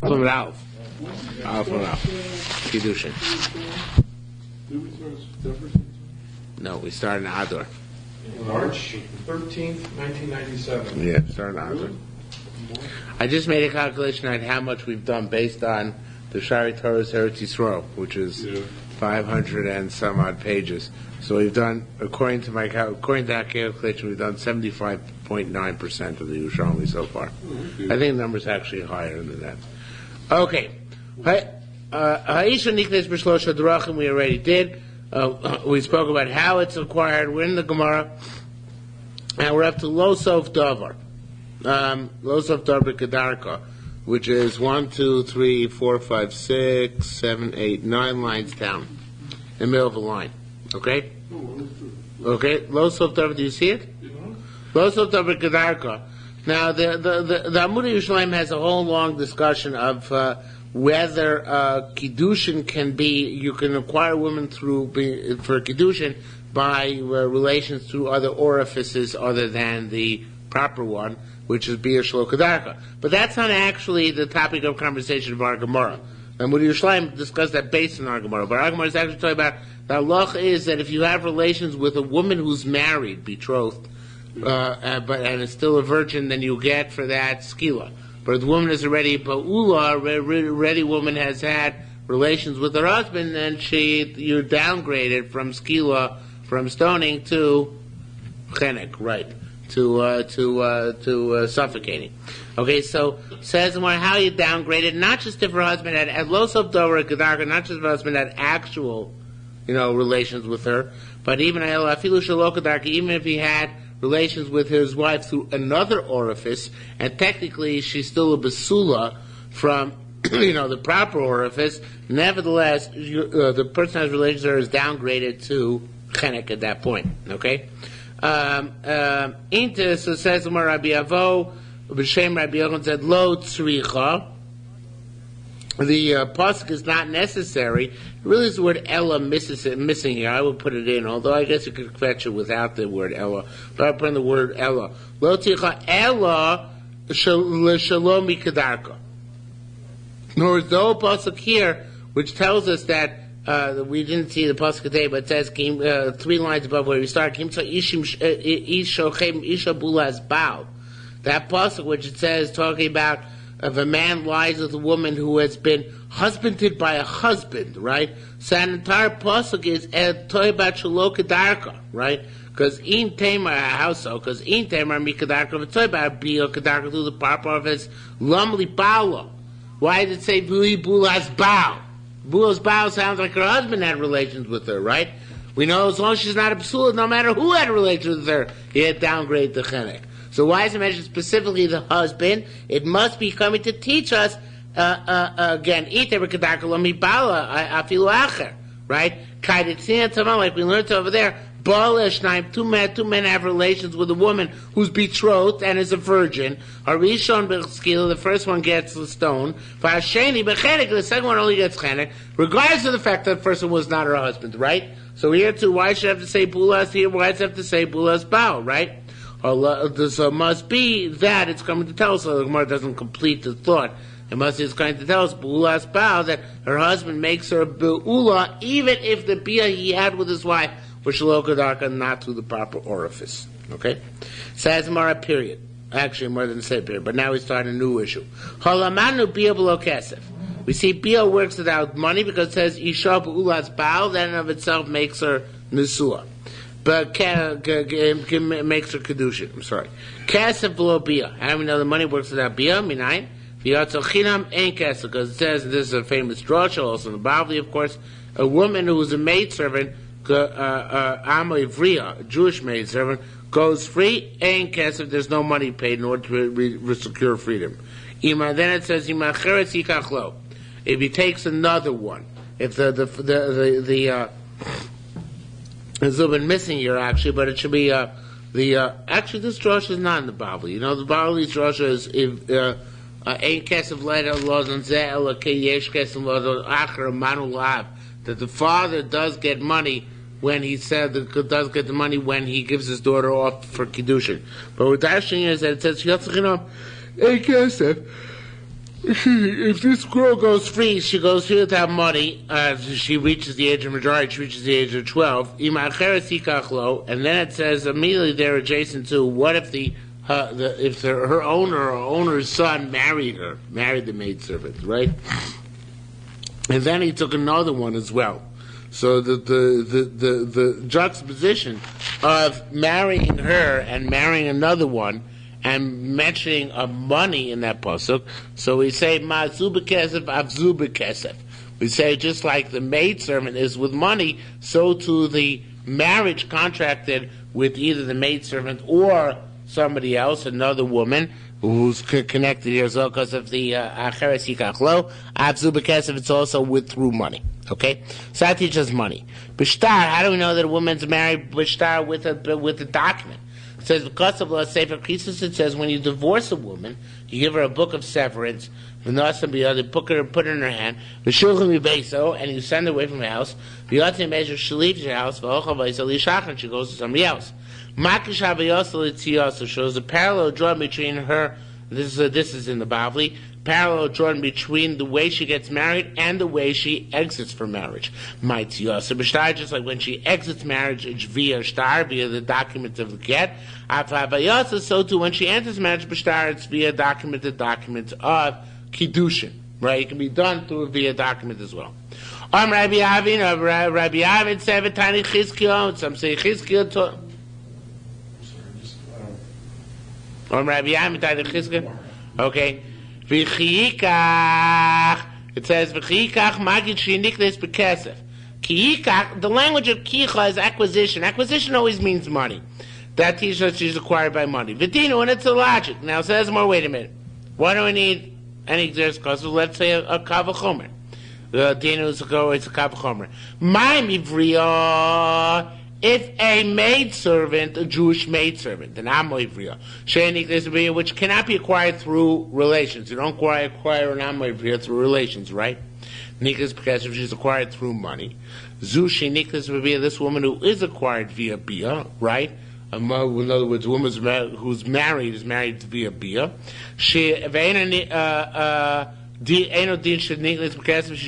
From Ralph. From Ralph. Kiddushin. No, we started in Adar. March 13th, 1997. Yeah, started in Adar. I just made a calculation on how much we've done based on the Shari Torah's Eretz Yisrael, which is 500 and some odd pages. So we've done, according to that calculation, we've done 75.9% of the Yerushalmi so far. I think the number's actually higher than that. Okay. Ha'isha niknes b'shlosha drachim we already did. We spoke about how it's acquired. We're in the Gemara. And we're up to Lo Sof Davar. Lo Sof Davar Kedarka, which is 1, 2, 3, 4, 5, 6, 7, 8, 9 lines down. In the middle of a line. Okay? Okay? Lo Sof Davar, do you see it? Lo Sof Davar Kedarka. Now, the Amud Yerushalayim has a whole long discussion of whether Kiddushin can be, you can acquire women for Kiddushin by relations through other orifices other than the proper one, which is Bia Shlo Kedarka. But that's not actually the topic of conversation of our Gemara. And Amud Yerushalayim discussed that based on our Gemara. But our Gemara is actually talking about the halacha is that if you have relations with a woman who's married, betrothed, and is still a virgin, then you get for that skila. But if the woman is already ba'ula, already woman has had relations with her husband, then you're downgraded from skila, from stoning to chenek, right? To suffocating. Okay, so says more how you downgraded, not just if her husband had lo sof davar kedarka, not just if her husband had actual, relations with her, but even afilu shelo kedarka, even if he had relations with his wife through another orifice, and technically she's still a basula from, the proper orifice. Nevertheless, the person who has relations with her is downgraded to chenek at that point. Okay. Inta, so says Rabbi Avo, b'shem Rabbi Yochanan said lo tzricha. The pasuk is not necessary. It really is the word Ella missing here. I will put it in, although I guess you could fetch it without the word Ella. But I'll put in the word Ella. Lo tzricha Ella l'shalom kedarka. In other words, the whole pasuk here, which tells us that we didn't see the pasuk today, but it says 3 lines above where we start. Kim isha bulas bao. That pasuk, which it says talking about if a man lies with a woman who has been husbanded by a husband, right? So an entire pasuk is talking about shelo kedarka, right? Because in Tamar, how so? Because in Tamar mikadarka, it's talking about bio kedarka through the proper of his lamli bala. Why did it say v'li bulas bao? Bulas bao sounds like her husband had relations with her, right? We know as long as she's not a psula, no matter who had relations with her, he had downgraded the chenek. So why is it mentioned specifically the husband? It must be coming to teach us, again, right? Like we learned over there, two men have relations with a woman who's betrothed and is a virgin. The first one gets the stone. The second one only gets chenek, regardless of the fact that the first one was not her husband, right? So here too, why should I have to say bulas here? Why does it have to say bulas bao, right? So it must be that it's coming to tell us, so the Gemara doesn't complete the thought. It's going to tell us, bulas bao, that her husband makes her be'ula, even if the bia he had with his wife was shelo kedarka, not through the proper orifice. Okay? Says Gemara, period. Actually, more than say period, but now we start a new issue. Halamanu bia below kesef. We see bia works without money because it says isha be'ulas bao, that in of itself makes her nesua. But makes her Kiddushin. I'm sorry. Kesef below bia. How do we know the money works without bia? Minayin. V'yatzel chinam ein kesef. Because it says, this is a famous drasha, also in the Bavli, of course, a woman who was a maidservant, Amo Ivriya, a Jewish maidservant, goes free, ein kesef, there's no money paid in order to secure freedom. Then it says, Ima cheretz yikach lo. If he takes another one, if there's a little bit missing here, actually, but it should be actually this drasha is not in the Bavli. The Bavli's drasha is if ein kesef leida lozon zeh ela ke yesh kesef lozon acher manu lav, that the father does get money when he said does get the money when he gives his daughter off for Kiddushin. But what Dashing is that it says ein kesef if this girl goes free, she goes free without money. She reaches the age of majority. She reaches the age of 12. And then it says immediately there adjacent to what if her owner or owner's son married the maidservant, right? And then he took another one as well. So the juxtaposition of marrying her and marrying another one and mentioning a money in that pasuk. So we say ma'azu b'kesef avzu b'kesef. We say just like the maidservant is with money, so too the marriage contracted with either the maidservant or somebody else, another woman who's connected here as well because of the acheres yikach lo. Avzu b'kesef, it's also with through money. Okay, so that teaches money. B'shtar, how do we know that a woman's married b'shtar with a document? It says because of law sefer krisus. It says when you divorce a woman, you give her a book of severance. Put it in her hand. And you send her away from the house. She leaves your house. And she goes to somebody else. So shows a parallel drawn between her. This is in the Bavli. Parallel drawn between the way she gets married and the way she exits from marriage. Just like when she exits marriage, it's via the document of the get. So too when she enters marriage, it's via the document of Kiddushin. Right? It can be done through via document as well. Rabbi Avin said, some say Chizkiah. Rabbi Avin, okay. It says, the language of kicha is acquisition. Acquisition always means money. That teaches us she's acquired by money. Vidinu, and it's a logic. Now it says more, wait a minute. Why do we need any exercise causes? Let's say a kavachomer. Dinu is it's a kavachomer. My mivriya. If a maidservant, a Jewish maidservant, an amoivriya, which cannot be acquired through relations. You don't acquire an amoivriya through relations, right? Niklas because if she's acquired through money. Zushi Niklas would be this woman who is acquired via bia, right? In other words, a woman who's married is married via bia. She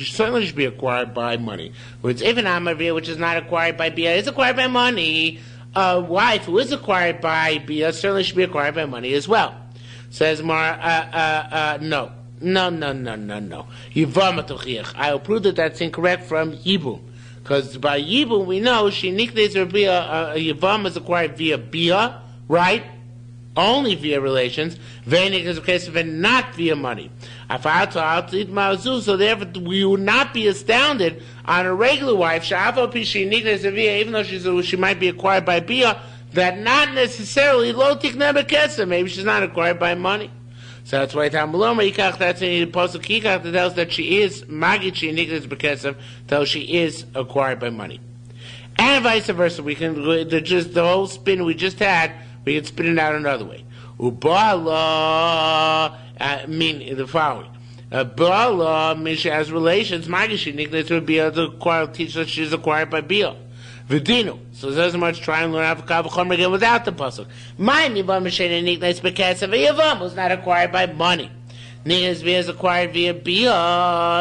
certainly should be acquired by money. Whereas if an amavia, which is not acquired by bia, is acquired by money, a wife who is acquired by bia certainly should be acquired by money as well. Says Mar, no. I will prove that that's incorrect from Yibum. Because by Yibum we know she nikles or bia, Yivam is acquired via bia, right? Only via relations. Veinik is a case of it not via money. So therefore we would not be astounded on a regular wife, even though she might be acquired by bia, that not necessarily maybe she's not acquired by money. So that's why that's in the Pasuk Kikach that tells that she is Magichi Niklas Bekesev, tells she is acquired by money. And vice versa. We can just the whole spin we just had, we can spin it out another way. Ubala mean the following. Bala means she has relations, Magichi Niklas would be able to acquire teach that she's acquired by Bia. Vidinu. So there's much try and learn how to Kavachomer again without the pasuk. My Mivam Mishena Niklas Bekesev Yavam was not acquired by money. Niklas Bia is acquired via Bia.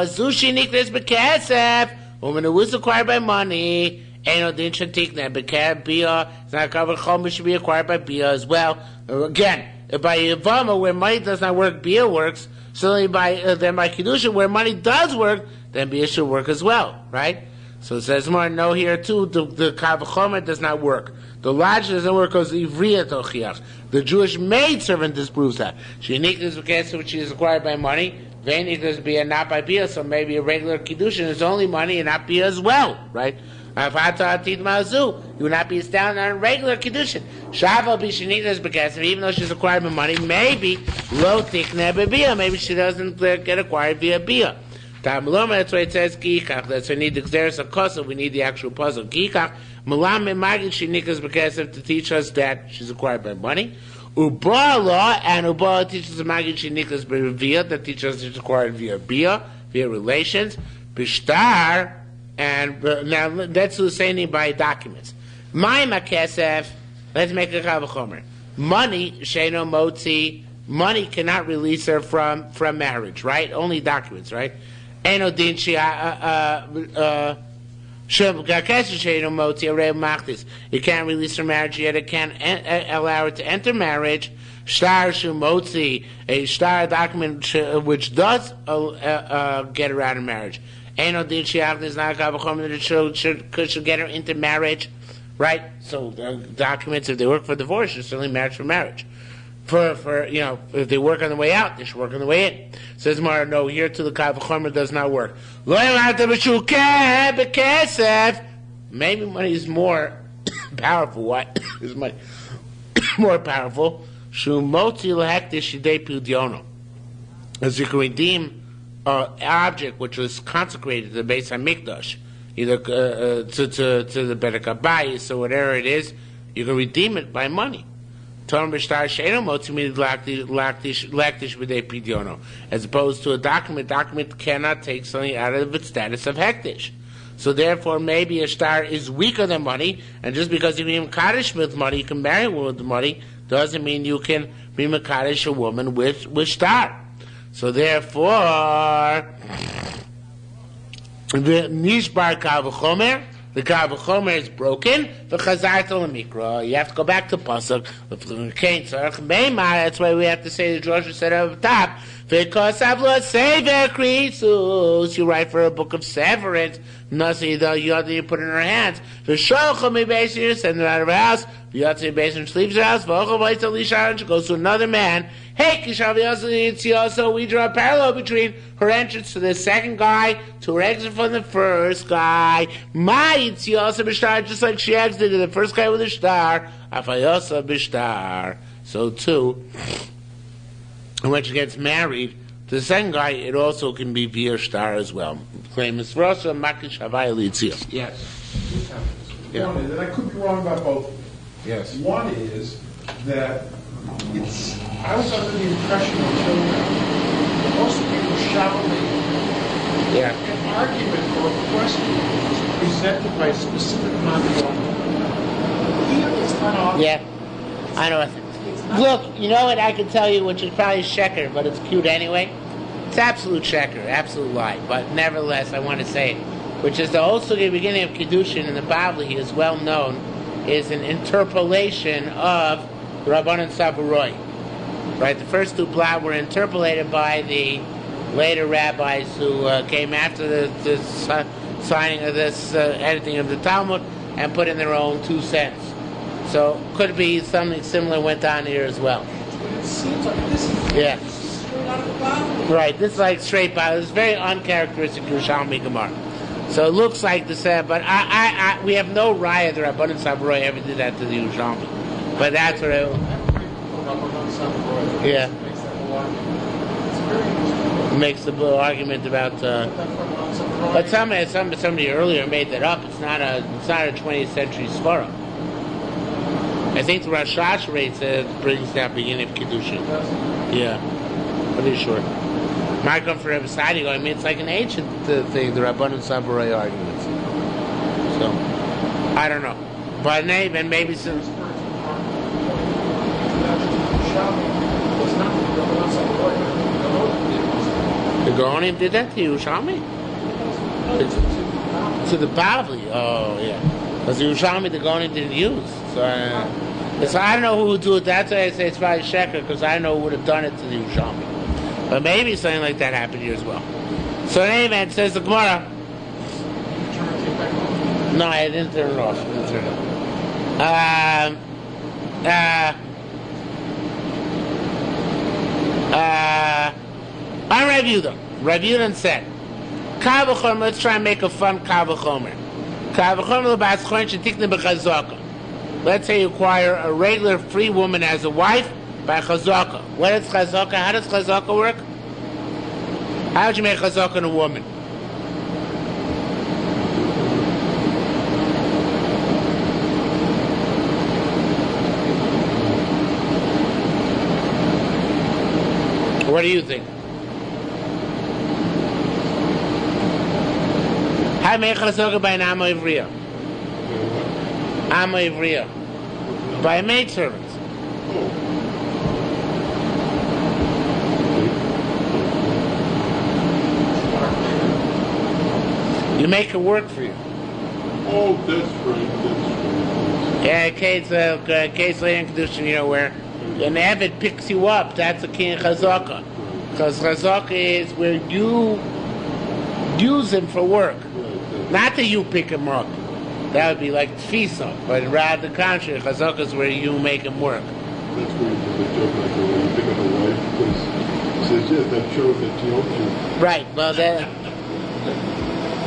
Zushi Niklas Bekesev. Woman who was acquired by money. Eno Din Shatikna Bekev Bia. It's not Kavachomer should be acquired by Bia as well. Again, by Yavam where money does not work, Bia works. Certainly then by Kiddushin where money does work, then Bia should work as well, right? So it says more, no here too, the Kavachomer does not work. The logic doesn't work because Ivriya Tochiach. The Jewish maidservant disproves that. She niklas because she is acquired by money, Veiniklas Bia not by Bia, so maybe a regular Kiddushin is only money and not Bia as well, right? You would not be astounded on regular Kiddushin. Shava Bishaniklas because even though she's acquired by money, maybe Lo Tikne Bia, maybe she doesn't get acquired via Bia. That's why it says Gikach. That's why we need the Xeris Akosa. We need the actual puzzle. Gikach. Malam Magid Shinikas Bekesef to teach us that she's acquired by money. Ubala and Ubala teaches the Magid Shinikas via that teaches us she's acquired via Bia, via relations. Bishtar and now that's the same by documents. My Makesef. Let's make a Kavachomer. Money Sheno Motzi money cannot release her from marriage, right? Only documents, right? Eno din she you can't release her marriage yet. It can't allow her to enter marriage. Shtar shumotzi, a shtar document which does get her out of marriage. Eno din she is not that should get her into marriage, right? So documents, if they work for divorce, it's certainly marriage for marriage. For if they work on the way out, they should work on the way in. Says Mara, no, here to the Kavachomer does not work. Maybe money is more powerful. Why is money more powerful? As you can redeem an object which was consecrated to the Beis HaMikdash, either to the Beit HaKabayis or whatever it is, you can redeem it by money. As opposed to a document cannot take something out of its status of hektish. So therefore, maybe a star is weaker than money, and just because you can Kaddish with money, you can marry a woman with money, doesn't mean you can be Kaddish a woman with star. So therefore, the Nishbar Kavachomer, the Kavachomer is broken. The Chazar to Mikra. You have to go back to Pasuk. That's why we have to say the Joshua said up top. Because Avla Sever Krisus. You write for a book of severance. Nasi the Yod you put in her hands. The Shalcha me basically send her out of her house. The Yotzi basically leaves her house. She goes to another man. Hey, Kishavi we draw a parallel between her entrance to the second guy to her exit from the first guy. My Yitziosa Bishtar, just like she exited the first guy with a star. Afayosa Bishtar. So too, when she gets married to the second guy, it also can be via star as well. Claim is Rosa Makish Havai Litzio. Yes. Yeah. One is, and I could be wrong about both. Yes. One is that I was under the impression until now, most people shout me. Yeah. An argument or a question is presented by a specific non-form. Here it's not obvious. Yeah. I know. Look, you know what I can tell you, which is probably sheker, but it's cute anyway. It's absolute sheker, absolute lie. But nevertheless, I want to say it, which is the whole sugi beginning of Kiddushin in the Bavli is well known, is an interpolation of Rabbanan Saburoi. Right, the first two plat were interpolated by the later rabbis who came after the signing of this editing of the Talmud and put in their own 2 cents. So could be something similar went on here as well. It seems like this is straight out of the Bible. Right, this is like straight Bible. It's very uncharacteristic Yerushalmi Gemara. So it looks like the same, but we have no raya that Rabbanan Saburoi ever did that to the Yerushalmi. But that's what yeah. Makes the argument about. But somebody earlier made that up. It's not a 20th century svara. I think the Rosh Hashanah brings that beginning of Kiddushin. Yeah, pretty sure. Might come for Rebbe Sadi. I mean, it's like an ancient thing, the Rabbanan Saburoi arguments. So, I don't know. But maybe since. The Gaonim did that to Yerushalmi? To the Bavli. Oh, yeah. Because the Yerushalmi, the Gaonim didn't use. So I don't know who would do it. That's why I say it's probably sheker, because I know who would have done it to the Yerushalmi. But maybe something like that happened here as well. So in any event, says the Gemara. No, I didn't turn it off. I'm Rav Yehuda. Rav Yehuda said, Kavachomer, let's try and make a fun Kavachomer. Kavachomer l'bas choin shetikne b'chazaka. Let's say you acquire a regular free woman as a wife by chazaka. What is chazaka? How does chazaka work? How would you make chazaka in a woman? What do you think? How do you make chazaka by an Amo Ivriya? Amo Ivriya. By a maidservant. You make her work for you. Oh, that's right. Yeah, case later in Kiddushin, where an Eved picks you up, that's a king chazaka. Because chazaka is where you use him for work. Not that you pick him up. That would be like tfisa. But rather the contrary, chazaka is where you make him work. That's where you do the joke like when you pick up a wife, because it says, yes, that shows that she owns you. Right, well, that...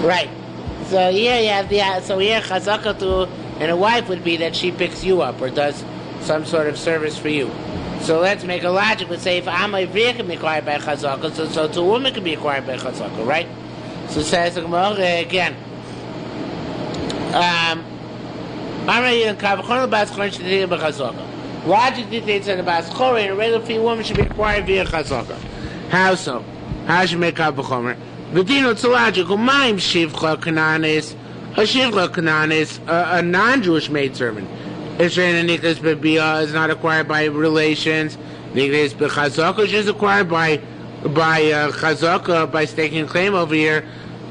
Right. So chazaka to and a wife would be that she picks you up or does some sort of service for you. So let's make a logic. Let's say if I'm a vriyah can be acquired by chazaka, so a woman can be acquired by chazaka, right? So says the Gemara again. Logic dictates that a baschora and a regular free woman should be acquired via chazaka. How so? How should make kavachomer? V'dino, it's logical. Ma'im shivcha kananis. A shivcha kananis, a non-Jewish maidservant. Israel niklas bebia is not acquired by relations. Niklas bechazaka is acquired by chazaka, by staking a claim over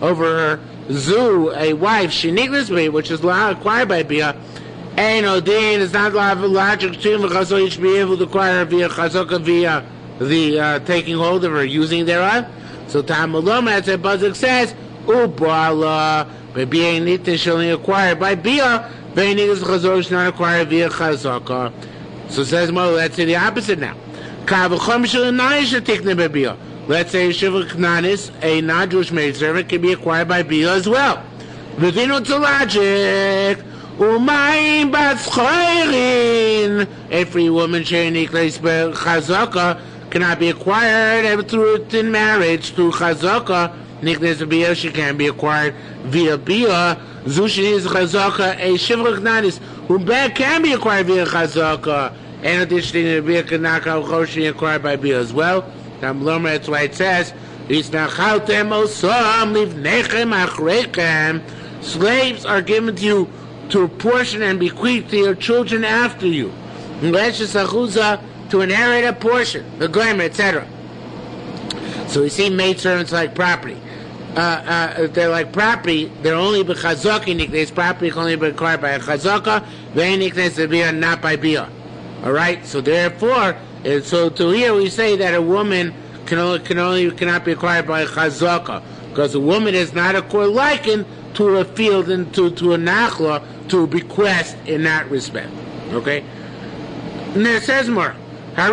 her. Zu, a wife, she niklas be, which is acquired by bia. Ein odin is not logic to chazaka. You should be able to acquire her via chazaka via the taking hold of her, using thereof. So Tamaloma, as the Bazuk says, Ubala, but being nitin shall only acquired by bia. Very niggas chazor is not acquired via chazaka. So says Mo, let's say the opposite now. Kavachom shall naisha tikne bebia. Let's say Shiva Knanis, a non-Jewish maidservant, can be acquired by bia as well. Within its logic, umayim batzchayrin. A free woman sharing nikles chazaka cannot be acquired through in marriage through chazaka. Nikles bia, she can be acquired via bia. Zushin is chazaka, a shivra knanis, who can be acquired via chazaka, and additionally, bia kanaka uchoshi acquired by bia as well. That's why it says, slaves are given to you to apportion and bequeath to your children after you. To inherit a portion, the goyim, etc. So we see maidservants like property. They're like property. They're only by chazaka. Niknes property can only be acquired by a chazaka. They niknes bia, not by bia. All right. So therefore, so to here we say that a woman cannot be acquired by a chazaka, because a woman is not a likened to a field and to a nachla, to a bequest in that respect. Okay. And it says more. Where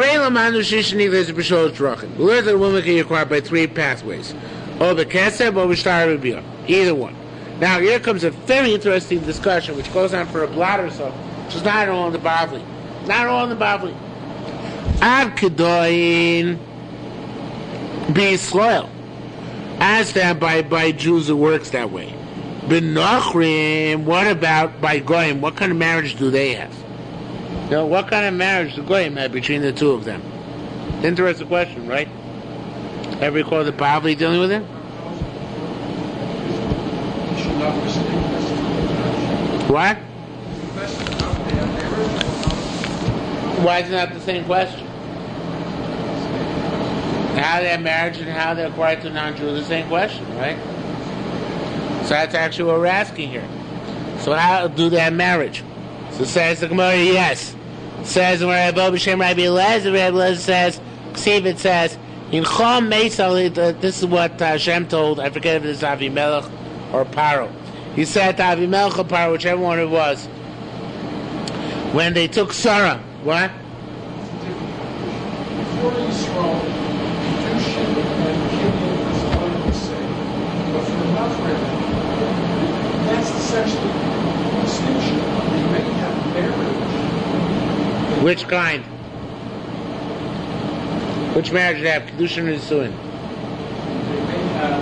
the woman can be acquired by three pathways. Or the kesef, or b'shtar b'bia. Either one. Now here comes a very interesting discussion which goes on for a blot or so, which is not all in the Bavli. Not all in the Bavli. Ad kedoin b'Yisrael. As that by Jews it works that way. B'nochrim, what about by Goyim? What kind of marriage do they have? What kind of marriage do Goyim have between the two of them? Interesting question, right? Ever recall the Bavli dealing with it? What? Why is it not the same question? How they have marriage and how they're acquired to non-Jew is the same question, right? So that's actually what we're asking here. So how do they have marriage? So says the Gemara, yes. Says when Rabbi B'Shem Rabbi Eliezer says, Ksiv it says, in Chom Meisal, this is what Hashem told, I forget if it's Avimelech or Paro. He said to Avimelech or Paro, whichever one it was, when they took Sarah, what? Before Yisrael, Kiddushin and Kiddushin is one of the same. But for another reason, that's the sexual distinction. They may have marriage. Which kind? Which marriage do they have? Kiddushin and Suin? They may have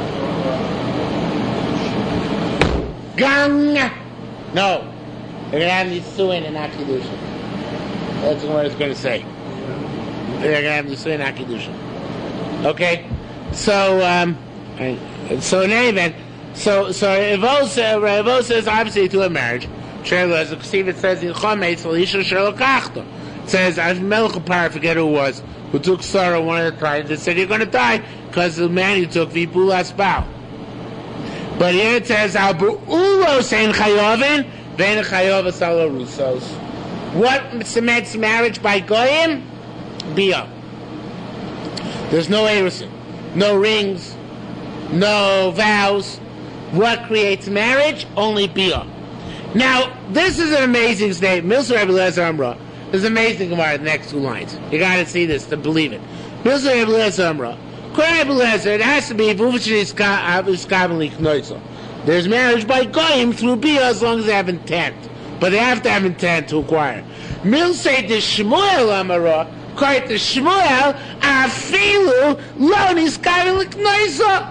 Gang! No. They're going to have Nisuin and not Kiddushin. That's what it's going to say. They're going to have Nisuin and not Kiddushin. Okay? So in any event, so Revo says obviously to a marriage. It says in Chometz, it says, Melech I forget who it was, who took Sarah one of the times, and said, you're going to die because the man you took, Vipulas Bow. But here it says, Al bu'ulos ein chayovin, vein chayovas al arusos. What cements marriage by goyim? Bia. There's no erusin, no rings, no vows. What creates marriage? Only bia. Now, this is an amazing statement. Milsa Rebbe Lezer Amra. There's amazing Gemara in the next two lines. You got to see this to believe it. Milsa Rebbe Lezer Amra. It has to be there's marriage by goyim through bia as long as they have intent, but they have to have intent to acquire. Mil say the Shmuel Amara, quite the Shmuel afilu lo niskaven liknoisa.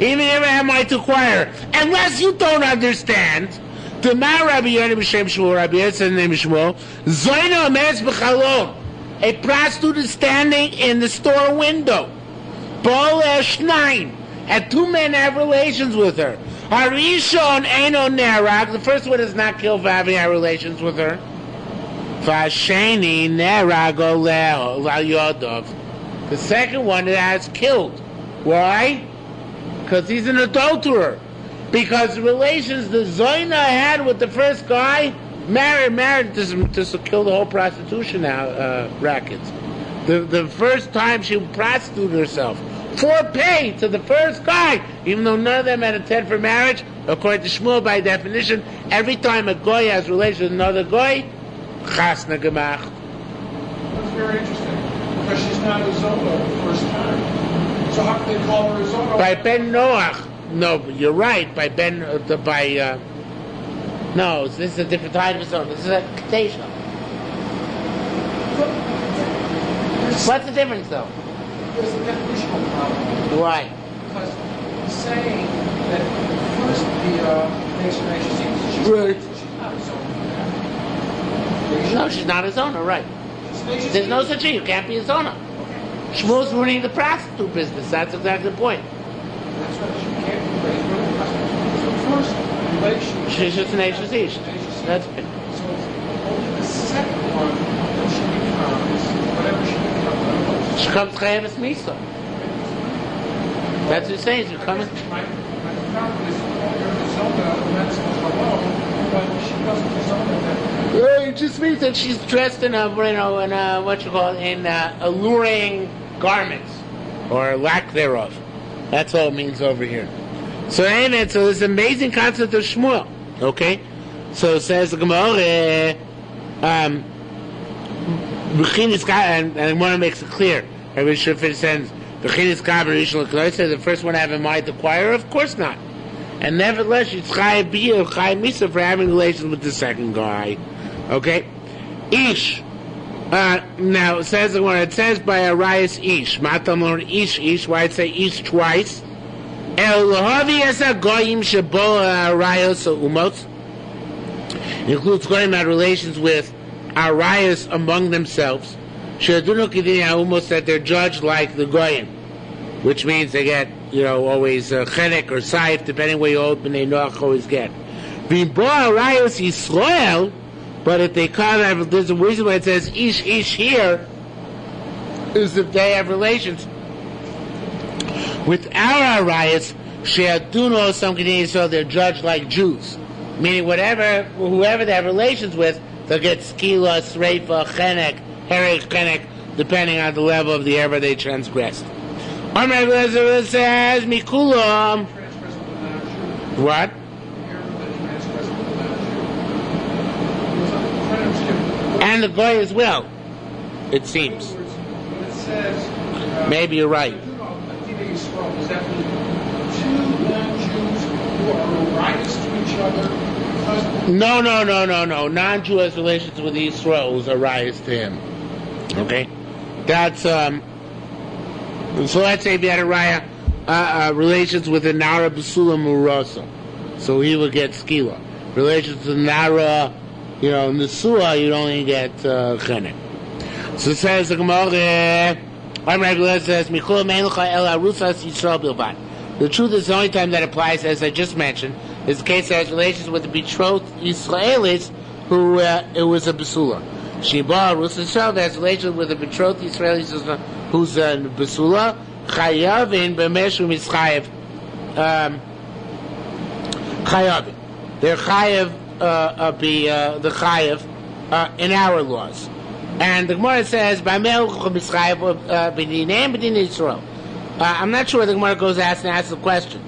Even if I have to acquire, unless you don't understand. The Mar Rabbi Yonah b'Shem Shmuel, Rabbi Yetzer name Shmuel, Zoyna Ames b'Chalon, a prostitute is standing in the store window. Bol Eshnayim, and two men have relations with her. Harishon Eino Nerag, the first one is not killed for having had relations with her. Vasheni Nerag Oleo Yodov. The second one has killed. Why? Because he's an adulterer. Because the relations the Zoyna had with the first guy, married to kill the whole prostitution rackets. The first time she prostituted herself for pay to the first guy, even though none of them had intent for marriage, according to Shmuel, by definition, every time a goy has relations with another goy, chasna gemach. That's very interesting, because she's not a Zola the first time. So how can they call her a Zola? By Ben Noach. No, you're right. No, this is a different type of zone. This is a Kadesha. What's the difference, though? There's a definitional problem. Why? Because he's saying that first the explanation seems she's not a Zola. No, she's not a zona, right. There's no such thing. You can't be a zona. Okay. Shmuel's ruining the prostitute business. That's exactly the point. That's right. She can't be raised with a prostitute. So first, relationship. She's just an Asian Zish. That's it. So only the second one that she becomes, whatever she becomes. She comes Chayavis Misa. That's what you're saying. She's coming. My problem is the Zona, and that's alone, but she doesn't Zona that. It just means that she's dressed in alluring garments, or lack thereof. That's all it means over here. So amen. So this amazing concept of Shmuel. Okay, so it says the Gemara, and I want to make it clear. Rabbi Shafir says the first one I have in mind to acquire. Of course not. And nevertheless, she's Chai Bia or Chai Misa for having relations with the second guy. Okay? Ish. Now, it says when it says by Arias Ish. Matam learn Ish. Why it say Ish twice? El Lahavi Esa Goyim Shabo Arias Umot. Includes Goyim had relations with Arias among themselves. Shadunu Kidin Umot that they're judged like the Goyim. Which means they get, always chenek or saif, depending where you open, they always get. V'bo Arias Yisrael. But if they come, there's a reason why it says ish here, is if they have relations with our arayas, she'aduno some Canadians, so they're judged like Jews. Meaning whoever they have relations with, they'll get skila, sreifa, chenek, herek, chenek, depending on the level of the error they transgressed. Amar says, mikulam. What? And the goy as well, it seems. It says, maybe you're right. Is that two non-Jews who are rivals to each other? No. Non-Jew has relations with Israel who's a rivals to him. Okay? That's, so let's say if you had a raya, relations with a Nara Basula Murasa. So he would get skila. Relations with Nara, Nesua, you'd only get chenek. So it says the Gemara, says, the truth is the only time that applies, as I just mentioned, is the case that has relations with the betrothed Israelis who it was a Basula. Shiba, Rus Yisrael, that has relations with the betrothed Israelis who's a Basula, Chayavin, B'meshu Mischayev. Chayav. They're chayav the chayav in our laws. And the Gemara says, I'm not sure the Gemara goes and asks the question.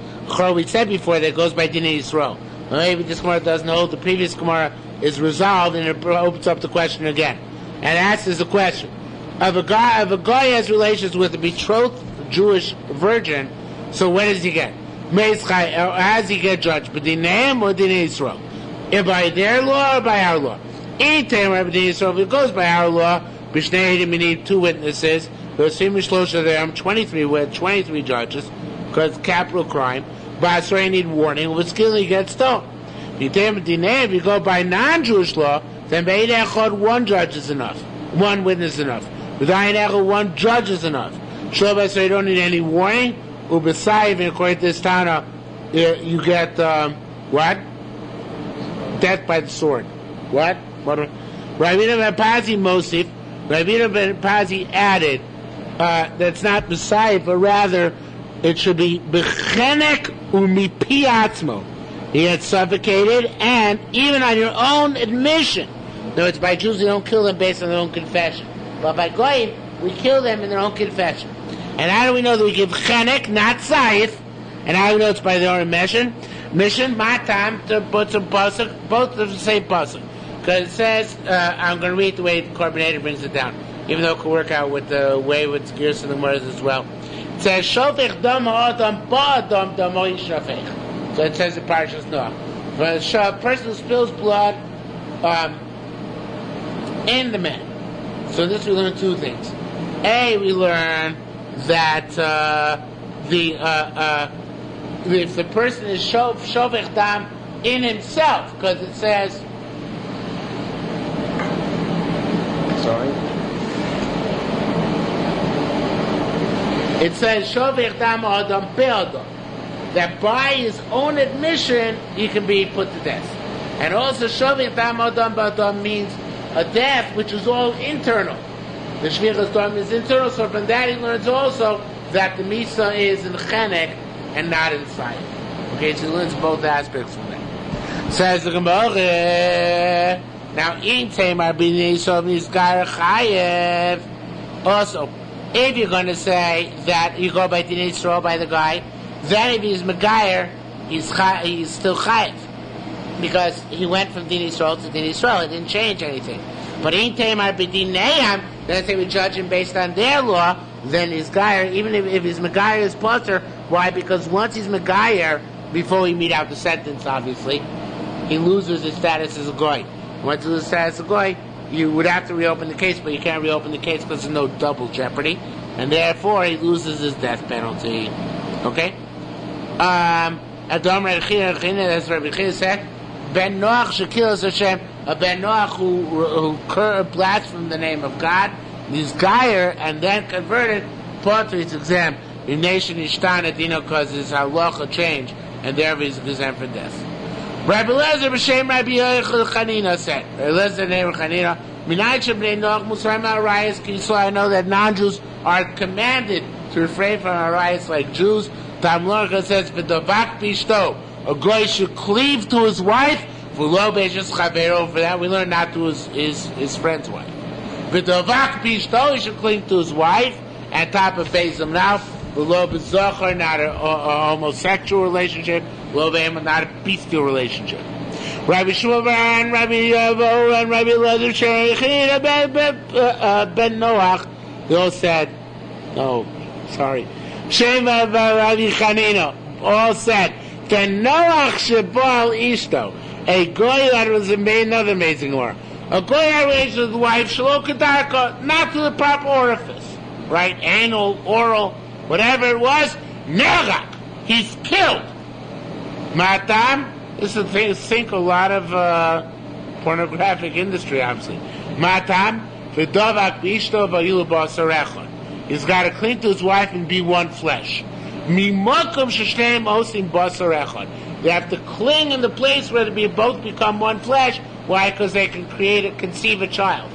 We said before that it goes by Dinei Yisrael. Maybe this Gemara doesn't hold. The previous Gemara is resolved and it opens up the question again. And asks the question. If a guy has relations with a betrothed Jewish virgin, so when does he get? How does he get judged? B'dineim or Dinei Yisrael? If by their law or by our law? If it goes by our law, we need 2 witnesses. There's 23 judges, because capital crime. But I need warning. With skill, he gets stoned. If you go by non-Jewish law, then one judge is enough. One witness is enough. One judge is enough. So you don't need any warning. Ubesayv, according to this Tana, you get what? Death by the sword. What? Rabbeinu ben Pazi Mosif. Rabbeinu ben Pazi added that's not besayv, but rather it should be bechenek umipi atzmo. He had suffocated, and even on your own admission. No, it's by Jews, we don't kill them based on their own confession. But by Goyim, we kill them in their own confession. And how do we know that we give chenek, not sayif? And how do we know it's by their own admission? Mission, matam, to put some pasuk, both of the same pasuk. Because it says, I'm going to read the way the Corbinator brings it down, even though it can work out with the way with Gears and the Gemara as well. It says, Shofech dam ha'adam ba'adam damoy shofech. So it says in Parashas Noach. But a person who spills blood in the man. So this we learn 2 things. A, we learn that if the person is shofech dam in himself, because it says, sorry, it says shofech dam adam be'adam, that by his own admission he can be put to death. And also shofech dam adam be'adam means a death which is all internal. The shvichas dam is internal, so from that he learns also that the misa is in chenek and not inside. Okay, so he learns both aspects from that. Says the Gemara. Now, in Tamar b'nei Yisrael nizgar chayev. Also, if you're going to say that you go by Dinei Yisrael by the guy, then if he's Megayer, he's still chayev, because he went from Dinei Yisrael to Dinei Yisrael. It didn't change anything. But in Tamar b'dineiam, then if we judge him based on their law, then he's Gayer, even if his Megayer is Potter. Why? Because once he's Megayer, before we meet out the sentence, obviously, he loses his status as a goy. Once he loses status as a goy, you would have to reopen the case, but you can't reopen the case because there's no double jeopardy, and therefore he loses his death penalty. Okay? Adam Rabbi Chia said, Ben Noach Shekilas Hashem, a Ben Noach who blasphemed the name of God, he's Gayer, and then converted, Potter his exam. In nation Ishtana Dino, because his halacha change, and therefore he's exempt for death. Rabbi Lezer b'shem Rabbi Chanina said, Rabbi Lezer name Chanina, Minay Shabnei Noach Musar Ma'arayas Kisla. I know that non-Jews are commanded to refrain from arayas like Jews. Tamlorcha says, V'davak bishto, a goy should cleave to his wife. V'lo be'eshus chavero. For that we learn not to his friend's wife. V'davak bishto, he should cling to his wife. And top of Bezim now. Not a homosexual relationship, not a bestial relationship. Rabbi Shmuel and Rabbi Yavo and Rabbi Lezer Sheikh Ben Noach, they all said, Shema Rabbi Chanina all said, Ken Noach Shebal Ishto, a goy that was another amazing word. A goy had relations with the wife, Shelo Kedarka, not to the proper orifice, right? Anal, oral, whatever it was, Nerach, he's killed. Matam, this is the sink a lot of pornographic industry, obviously. Matam, v'dovak b'ishto v'yilu b'asarechon. He's got to cling to his wife and be one flesh. Mimokum sheshneim osim b'asarechon. They have to cling in the place where they both become one flesh. Why? Because they can conceive a child.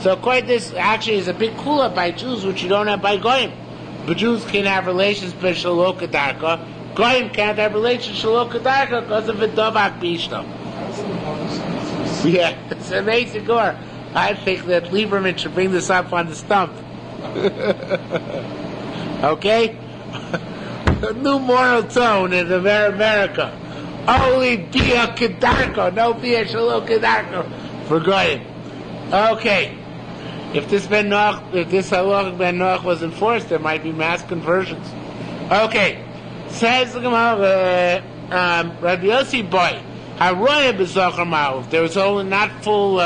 So according to this, actually is a big kula by Jews, which you don't have by Goyim. But Jews can have relations, but shelo kedarka, Goyim can't have relations shalok kadarka because of a dovak bishto. Yeah, it's amazing. Gore. I think that Lieberman should bring this up on the stump. Okay? A new moral tone in America. Only Bia Kedarko, no Bia Shalom Kedarko for Goyim. Okay. If this halach ben Noach was enforced, there might be mass conversions. Okay. Says the Gemara, Rabbi Yossi boy, Haroya b'zocher ma'uf. There was only not full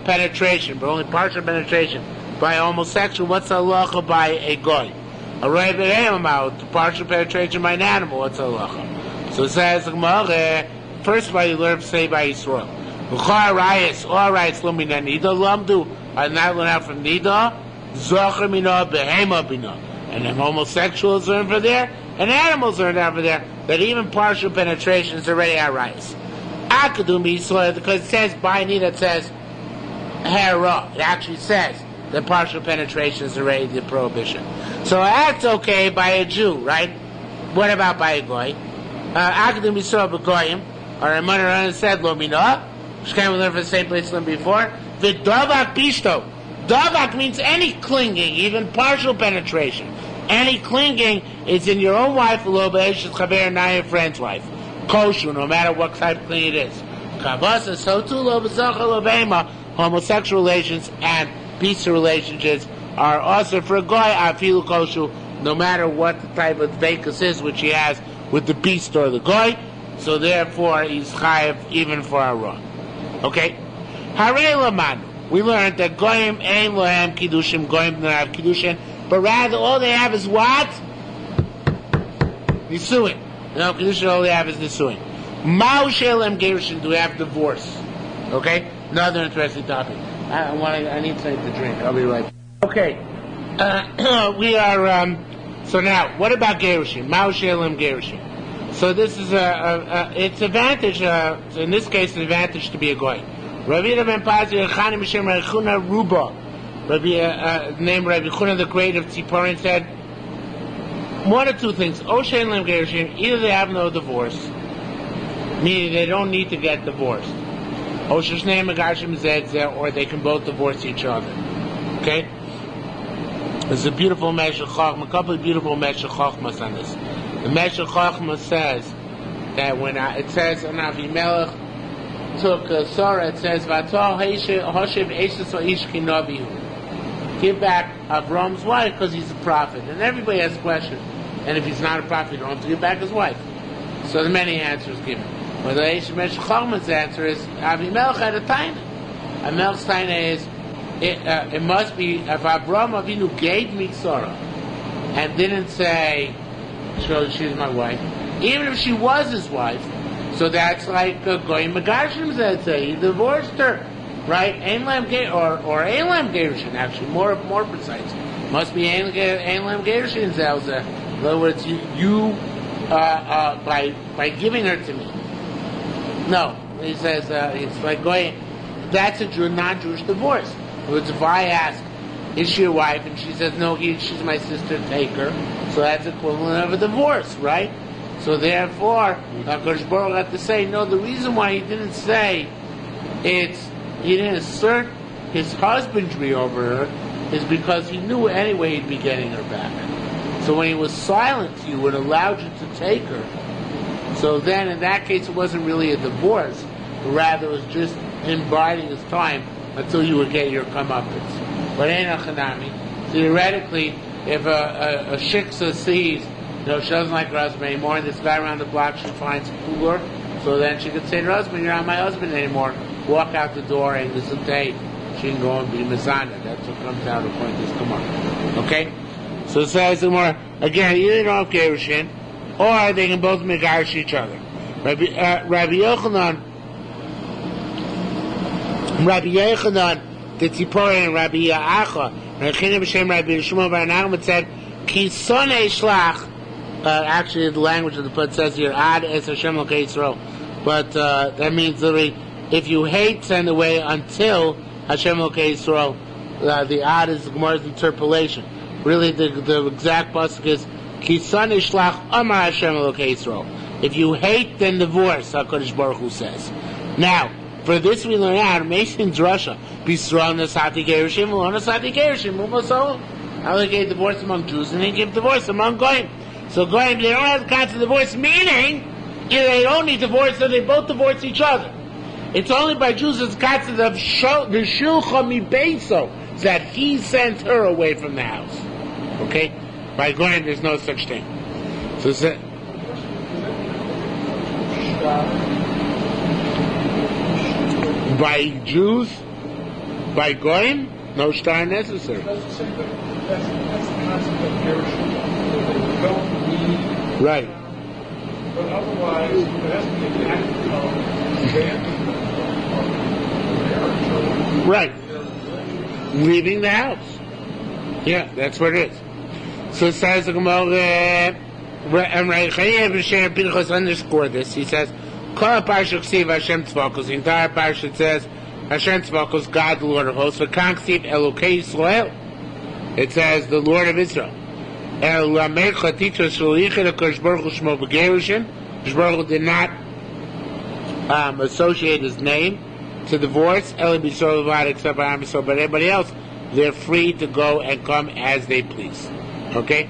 penetration, but only partial penetration by a homosexual. What's the halacha by a goy? Haroya b'reim ma'uf. Partial penetration by an animal. What's the halacha? So it says the Gemara, first of all, you learn to say by Yisrael. V'char rayis, all rights lumina nida lamdu. Are not learned out from nida. Zocher mina behema bina. And then homosexuals learn from there, and animals learn out from there, that even partial penetration is already our rights. Akadum Yisrael, because it says by nida, it says hera. It actually says that partial penetration is already the prohibition. So that's okay by a Jew, right? What about by a goy? Akadum Yisrael b'goyim, or Ramon said lo mina. Shkem we learned from the same place than before. The dovak bishto. Dovak means any clinging, even partial penetration. Any clinging is in your own wife, a little bit, chaver, not your friend's wife. Kosher, no matter what type of clean it is. Kavasa, so too, lo b'zocha lo b'ema, homosexual relations and pizza relationships are also for a goy, afilu kosher, no matter what the type of vakus is, which he has with the beast or the goy. So therefore, he's chayav even for our wrong. Okay? Harei lamanu. We learned that goyim ein lohem kiddushim, goyim don't have kiddushin, but rather all they have is what? Nisuin. No, kiddushin all they have is nisuin. Ma'u she'elem gerushin, do we have divorce? Okay? Another interesting topic. I need something to drink. I'll be right back. Okay. We are, so now, what about gerushin? Ma'u she'elem gerushin. So this is it's advantage, in this case, an advantage to be a goy. Rabbi ben Pazi, Chani Mishem Rechuna Ruba, named Rabbi Chuna the Great of Tziporin, said one of two things. Oshen Lem Gerushin, either they have no divorce, meaning they don't need to get divorced. Oshen Shnei Megashim Zedzeh, or they can both divorce each other. Okay? There's a beautiful Meshech Chochmah, a couple of beautiful Meshech Chochmas on this. The Meshech Chochmah says that when it says on Avimelech took Sarah, it says Vatol Hoshev Eshes Ish Kinavihu. Give back Avram's wife because he's a prophet, and everybody has questions. And if he's not a prophet, you don't have to give back his wife. So there are many answers given. But the Meshech Chochmah's answer is Avimelech had a taina. Avimelech's taina is it must be if Avram Avinu gave me Sarah and didn't say she's my wife, even if she was his wife. So that's like Goyim Megashim that say he divorced her, right? Ein Lam or Ein Lam Gerushin, actually more precise. Must be Ein Lam Gerushin Zelza. In other words, you by giving her to me. No, he says it's like Goyim. That's a non-Jewish divorce. In other words, if I ask, is she your wife, and she says no, she's my sister, take her. So that's equivalent of a divorce, right? So therefore, HaKadosh Baruch Hu had to say, no, the reason why he didn't say he didn't assert his husbandry over her is because he knew anyway he'd be getting her back. So when he was silent to you and allowed you to take her, so then in that case it wasn't really a divorce, but rather it was just him biding his time until you would get your comeuppance. But ain't a chanami. Theoretically, if a shiksa sees, she doesn't like her husband anymore, and this guy around the block she finds cooler, so then she could say to her husband, you're not my husband anymore, walk out the door, and listen to she can go and be Mizana. That's what comes out according to this Gemara. Okay? So it says the Gemara, again, either they don't have Gerushin, or they can both megarish each other. Rabbi Yochanan, the Tziporin, and Rabbi Ya'acha, Rechina B'Shem Rabbi Yishmael Bar Nachman said, Ki sonei shlach. Actually, the language of the put says here, Ad es Hashem Elokei Yisrael. But that means literally, if you hate, send away until Hashem Elokei Yisrael. The Ad is the Gemara's interpolation. Really, the exact pasuk is Kisan ishlach amar Hashem Elokei Yisrael. If you hate, then divorce, HaKadosh Baruch Hu says. Now, for this we learn out, Mason Drasha, Bisrael Nasati Gerishim, Nasati Gerishim, Umaso. How they gave divorce among Jews, and they give divorce among Goyim. So Goyim, they don't have the concept of divorce, meaning either they don't need divorce or they both divorce each other. It's only by Jews as the concept of the Yerushalmi Kiddushin that he sends her away from the house. Okay? By Goyim, there's no such thing. So it's by Jews, by Goyim, no shtar necessary. That's the concept of Yerushalmi. They don't need. Right. But otherwise, there has to be an act of Right. Leaving the house. Yeah, that's what it is. So it says the Gemara, Pinchas underscored this. He says, Kol Parsha Ksiv Hashem Tzvakos. The entire Parsha says, Hashem Tzvakos, God, the Lord of hosts. V'kan Ksiv Elokei Yisrael. It says, the Lord of Israel. El Lamed Chatitro Shalichet HaKadosh Baruch Hu Shmo B'Gerushin. HaKadosh Baruch Hu did not associate his name to divorce. Eli B'Yisrael Levad, except by Am Yisrael, but everybody else, they're free to go and come as they please. Okay?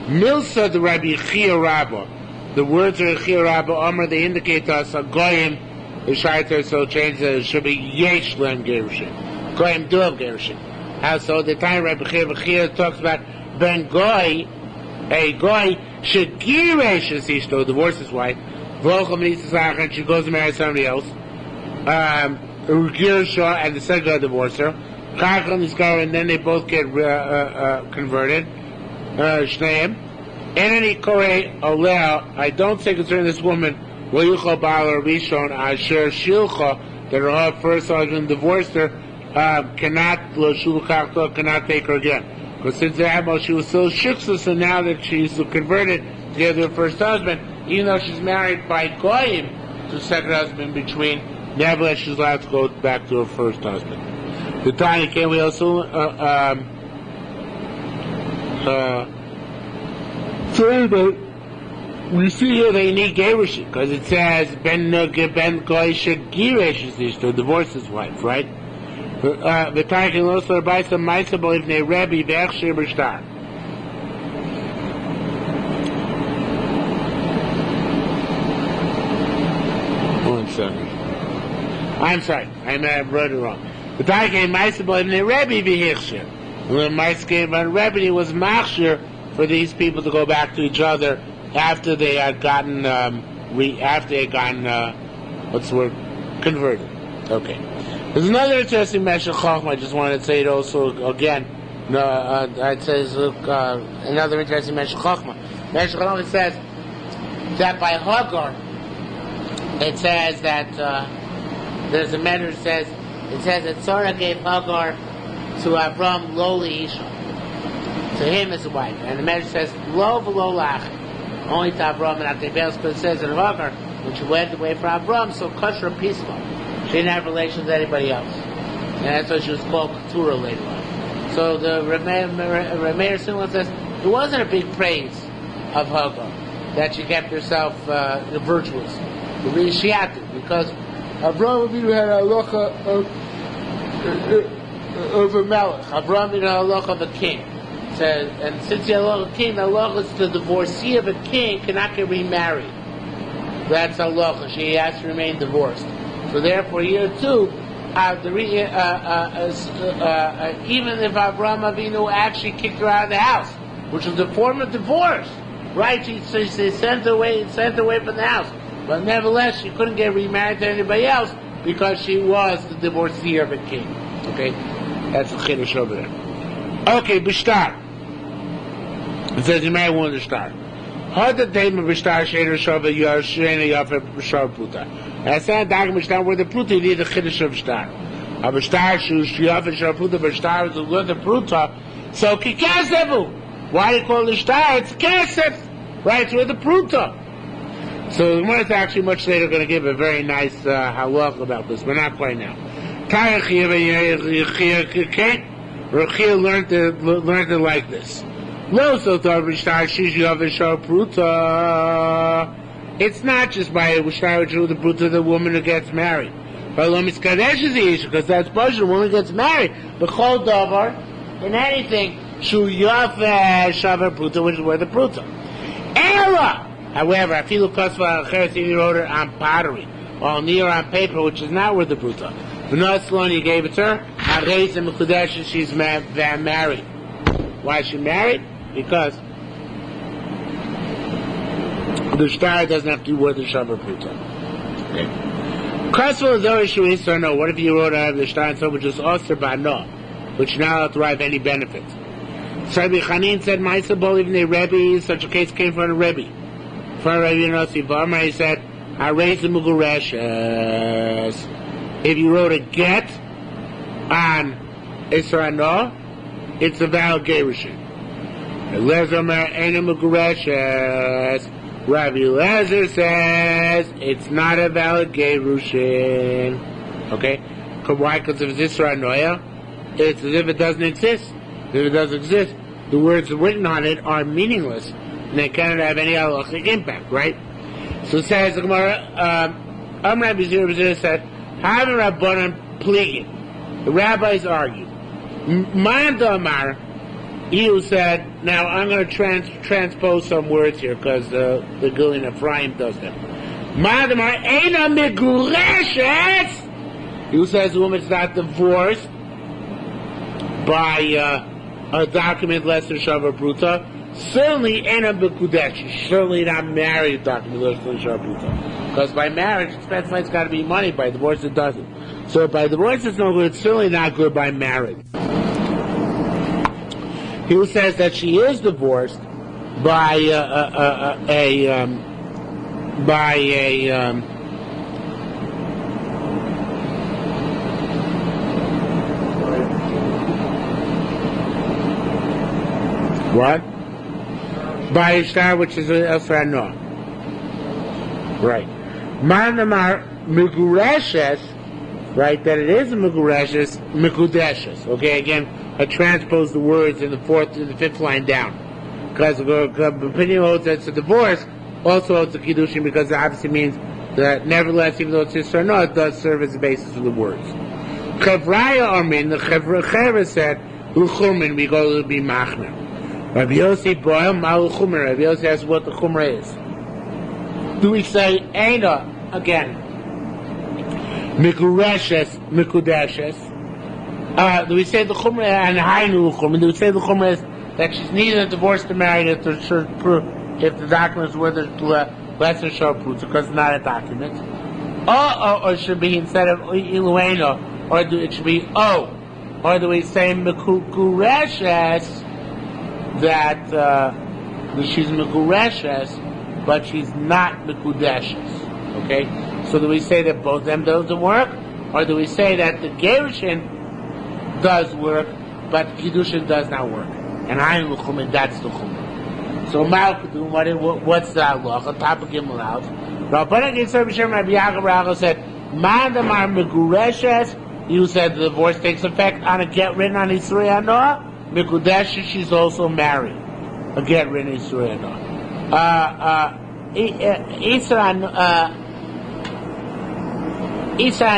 Milsa the Rabbi Chia Rabba. The words of Chia Rabba Omer, they indicate to us a Goyim, the Shaita, so changed that it should be Yesh Len Gerushin. Goyim do have Gerushin. How so? The time Rabbi Chia talks about Ben Goy, a Goy, Shegiresh Ishto, divorce his wife, Volcham Nisasach, and she goes to marry somebody else. Girsha, and the second guy divorced her. Chacham Niskar, and then they both get converted. Shneim. Enemy Kore Oleh, I don't say concerning this woman, Vayuchal Baal or Rishon, Asher Shilcha, that her first husband divorced her, cannot take her again. Because since she was still shiksa, so now that she's converted to her first husband, even though she's married by Goyim to a second husband between, nevertheless she's allowed to go back to her first husband. The time came, we also we see here they need Gerushin, because it says Ben Goy Shegiresh to divorce his wife, right? The time can also buy some Maisa believe they Rebbe Vechshir B'Shtar. One second. I'm sorry, I wrote it wrong. The time came Maisa believe they Rebbe Vechshir. When Maisa came on Rebbe, was Machshir for these people to go back to each other after they had gotten converted. Okay. There's another interesting Meshech Chochmah. I just wanted to say it also again. It says another interesting Meshech Chochmah. Meshech Chochmah says that by Hagar, it says that there's a matter that says that Sarah gave Hagar to Avram Loli Isha, to him as a wife, and the Medrash says lo v'lo lach, only to Avram and Atevels, because it says in Hagar when she went away from Avram, so kosher peaceful. She didn't have relations with anybody else, and that's why she was called Keturah later on. So the Rameir Simon says it wasn't a big praise of Hagar that she kept herself virtuous. She had to, because Avram Avinu had a halacha of a melech. Avram had a halacha of a king. And since the halacha of a king, the halacha is the divorcee of a king cannot get remarried. That's halacha. She has to remain divorced. So therefore, here too, even if Avraham Avinu actually kicked her out of the house, which was a form of divorce, right? She sent her away from the house, but nevertheless, she couldn't get remarried to anybody else because she was the divorcee of a king. Okay, that's the chiddush over there. Okay, b'shtar. It says you marry one b'shtar. How the name of b'shtar sheiner shava yashena yafer b'shar puta. That's not dag b'shtar where the puta you need the chiddush of b'shtar. A b'shtar shu yafer b'shar puta b'shtar is the puta. So kikasevu. Why do you call it b'shtar? It's kasef, right? It's with the puta. So the Gemara is actually much later going to give a very nice halach about this, but not quite now. Rechia learned it like this. Lo so shtar shiur pruta. It's not just by a shtar the pruta the woman who gets married. Because that's bullshit. The woman gets married. The whole davar in anything shu yafe shavar pruta, which is where the pruta. Ella. However, I feel kosva if you wrote it on pottery or near on paper, which is not worth the pruta. V'notzlon, you gave it to her. Hareis and mekudesh, she's married. Why is she married? Because the shtar doesn't have to be worth the shavar pruta. Okay. Kosva is always shu isra no. What if you wrote out of the shtar and so which is osir ba'no, which now not derive any benefits? So Rabbi Chanin said, "Ma'isa bol even a Rebbe." Such a case came from a Rebbe. For Rabbi Yossi Barma, he said, "Hareis mugureshes." If you wrote a get on Isra no, it's a valid gerushin. Lezer mer ena mugureshes. Rabbi Lezer says it's not a valid gerushin. Okay, why? Because if it's Isra noya, it's as if it doesn't exist. If it doesn't exist, the words written on it are meaningless, and they cannot have any halachic impact, right? So it says the Gemara, Rabbi Zira said, "Having Rabbanan pligin." The rabbis argued. Man Damar, he who said, now I'm going to transpose some words here because the Gilin Ephraim does them. Man Damar eina megureshes. He who says the woman's not divorced by a document less than shavar pruta, certainly ena bekudesh, certainly not married document less than shavar pruta. Because by marriage, it specifies it's got to be money. By divorce, it doesn't. So by divorce, it's no good. It's certainly not good by marriage. He who says that she is divorced by what? By a shtar, which is elsewhere no. Right. Manamar Migureshes, right, that it is a Migureshes, Mikudeshes. Okay, again, I transpose the words in the fifth line down. Because the opinion holds that it's a divorce, also holds a Kiddushin, because it obviously means that nevertheless, even though it's Yisrael, no, it does serve as the basis of the words. Chevraya Armin, the Chevra said, L'chumin, we go to be Machmer. Rabbi Yossi Boyle, Ma'ul Chumer. Rabbi Yossi asks what the Chumer is. Do we say Eina again? Mikureshes, Mikudeshes. Do we say the Chumer and Hainu Chumer? Do we say the Chumer is that she's neither divorced or married if the document is worth less than shor proof because it's not a document? Or it should be instead of Ilueno, or it should be O. Or do we say Mikureshes? That she's Mekureshes, but she's not Mekudeshes. Okay? So do we say that both of them don't work? Or do we say that the Gerushin does work, but Kiddushin does not work? And I'm Luchumin, that's the Chumin. So Malkudum, what's the Allah? On top of Gimel out. Rabbanan Yitzhak B'Shem Rabbi Yaakov said, Mandamar Mekureshes, you said the divorce takes effect on a get written on Yisrei Noah. Mikudesh, she's also married. Again, written in Surah Noah. Isra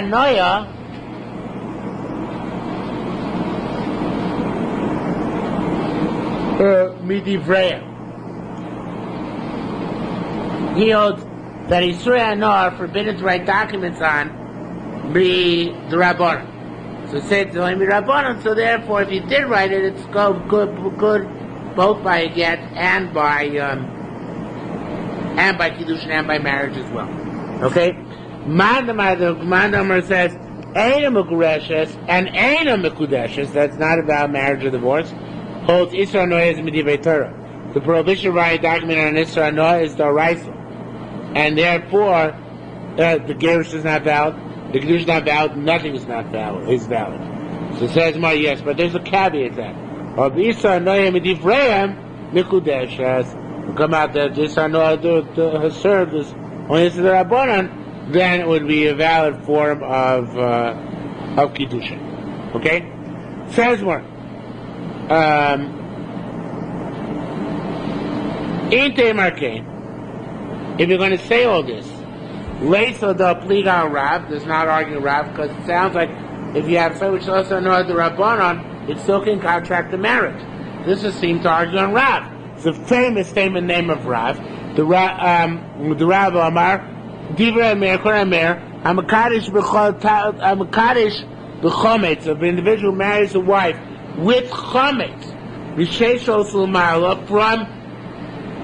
Noah, Midivreya. He holds that Yisrei Noah are forbidden to write documents on the Rabbanan. So say it's only Rabbanan, so therefore if you did write it, it's good both by a get and by Kiddushin and by marriage as well. Okay? Mandamar says, Eina Mekureshes and Eina Mekudeshes, that's not about marriage or divorce, holds Isra Noah as Medivei Torah. The prohibition to write a document on Isra Noah is the Raisa. And therefore, the Gerush is not valid. The Kiddush is not valid, nothing is not valid, is valid. So it says more, yes, but there's a caveat that. Of Isa Noah Medivreim, Mikudeshes, will come out that Isa Noah has served as only as the Rabbanan, then it would be a valid form of Kiddushin. Okay? Says more. Ain't they marking? If you're going to say all this, Leisa the Pliga Rav does not argue Rav because it sounds like if you have something which also know the Rabbanon, it still can contract the marriage. This is seemed to argue on Rav. It's a famous statement name of Rav. The Rav Amar, Divra Amir, Kor Amir, Amakadish b'chometz. If an individual marries a wife with chometz, Risheshos L'Marla, from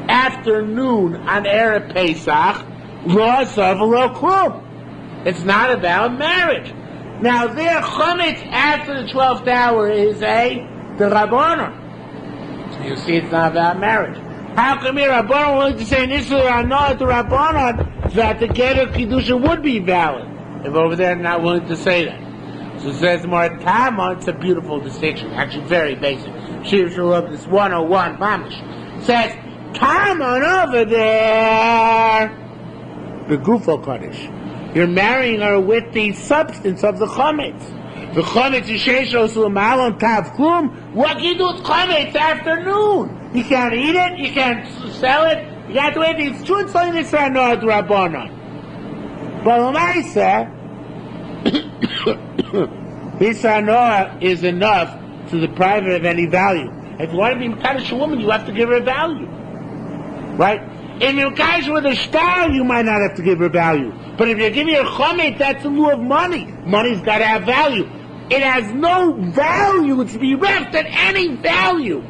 afternoon on Erev Pesach, Lo Asav Lo Klum. It's not about marriage. Now, their chometz after the 12th hour is the Rabbanon. You see, it's not about marriage. How come here Rabbanon willing to say in Israel, I know at the Rabbanon that the Geder Kiddushin would be valid? If over there they're not willing to say that. So it says more Tama, it's a beautiful distinction, actually very basic. Shiur of this 101 Mamish. It says, Tama over there, the Gufo Kaddish. You're marrying her with the substance of the chometz. The chometz yisheshos l'malon tav klum. What can you do with chometz afternoon? You can't eat it. You can't sell it. You got to wait. It's true. It's only this Noah Rabbanon. But Lamaisa, this Noah is enough to deprive her of any value. If you want to be Mekadosh a woman, you have to give her value, right? If you're Mekadosh with a star, you might not have to give her value. But if you're giving her chometz, that's in lieu of money. Money's got to have value. It has no value. It's bereft of any value.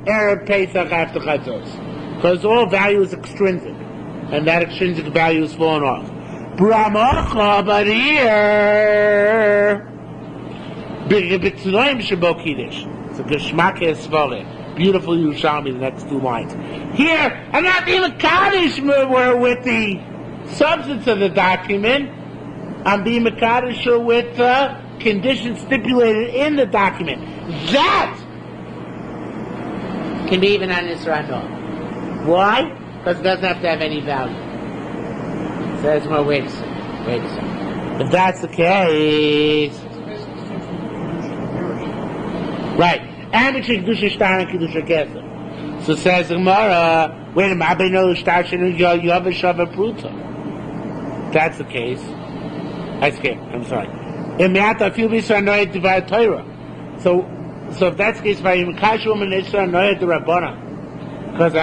Erev Pesach after Chatzos. Because all value is extrinsic. And that extrinsic value is fallen off. Bramacha, but here, it's a Geshmak Esvole. Beautiful Yerushalmi, the next two lines. Here, I'm not even Kaddish with the substance of the document. I'm being Kaddish with the conditions stipulated in the document. That can be even on Israel. Why? Because it doesn't have to have any value. Says, well, wait a second. If that's the case, right? And between Kiddushin Shtar and Kiddushin Kesef. So says the Gemara, wait a minute, I know Shtar Shenu Yovav Shava Pruta. That's the case. I skipped. I'm sorry. In Me'ata Fil B'Yisrael Noyed Divad Torah. So if that's the case, by Mekadosh woman Israel Noyed the Rabbana, because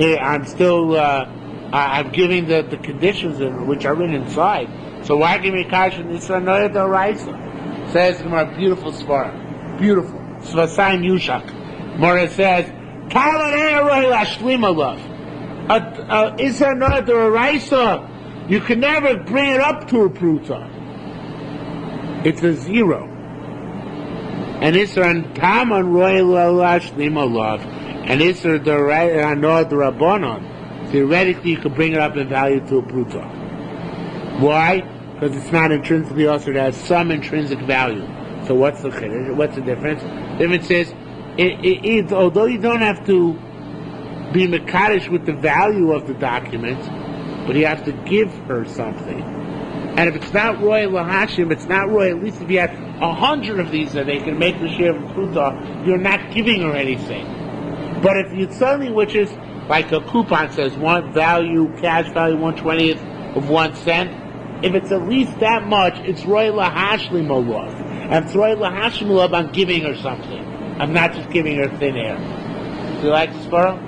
I'm still I'm giving the conditions which are written inside. So why give me Mekadosh and Israel Noyed the Raisa? Says the Gemara, beautiful svara, beautiful Svasayim Yushak. Mora says, Kalan Eroy Lashlim Alav. Israel Noyed the Raisa. You can never bring it up to a pruta. It's a zero. And Isra Taman Royal Lashlim Alav, and Isra the Rabbanon. Theoretically, you could bring it up in value to a pruta. Why? Because it's not intrinsically also, it has some intrinsic value. So what's the difference? The difference is, although you don't have to be Mekadosh with the value of the document, but you have to give her something. And if it's not royal lahashim, it's not royal. At least if you had 100 of these that they can make the share of pruta, you're not giving her anything. But if you something which is like a coupon says one value, cash value 1/20th of 1 cent, if it's at least that much, it's royal lahashlim olav. And it's royal lahashlim olav, I'm giving her something. I'm not just giving her thin air. Do you like this, Sparrow?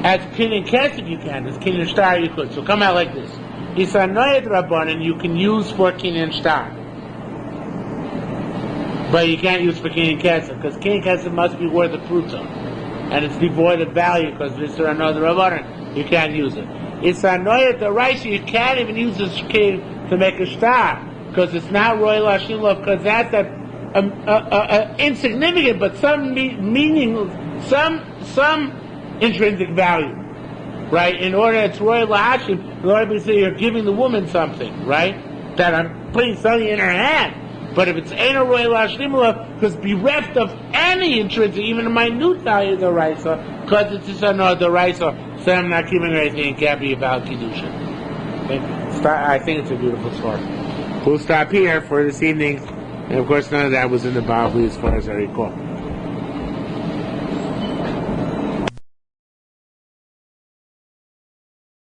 As Kinyan Kesef you can, as Kinyan Shtar you could. So come out like this. Isa Noyed Rabbanan you can use for Kinyan Shtar. But you can't use for Kinyan Kesef, because Kinyan Kesef must be worth a pruta. And it's devoid of value, because Isa Noyed Rabbanan, you can't use it. Isa Noyed the rice, you can't even use this to make a shtar, because it's not royal Hashilov, because that's insignificant, but some meaning, some intrinsic value, right? In order, it's royal Hashim, in order to say you're giving the woman something, right? That I'm putting something in her hand. But if it's ain't a royal Hashim, because bereft of any intrinsic, even a minute value of the Raisa, because it's just another Raisa, so I'm not giving her anything, it can't be about Kiddushin. I think it's a beautiful story. We'll stop here for this evening, and of course none of that was in the Bavli as far as I recall.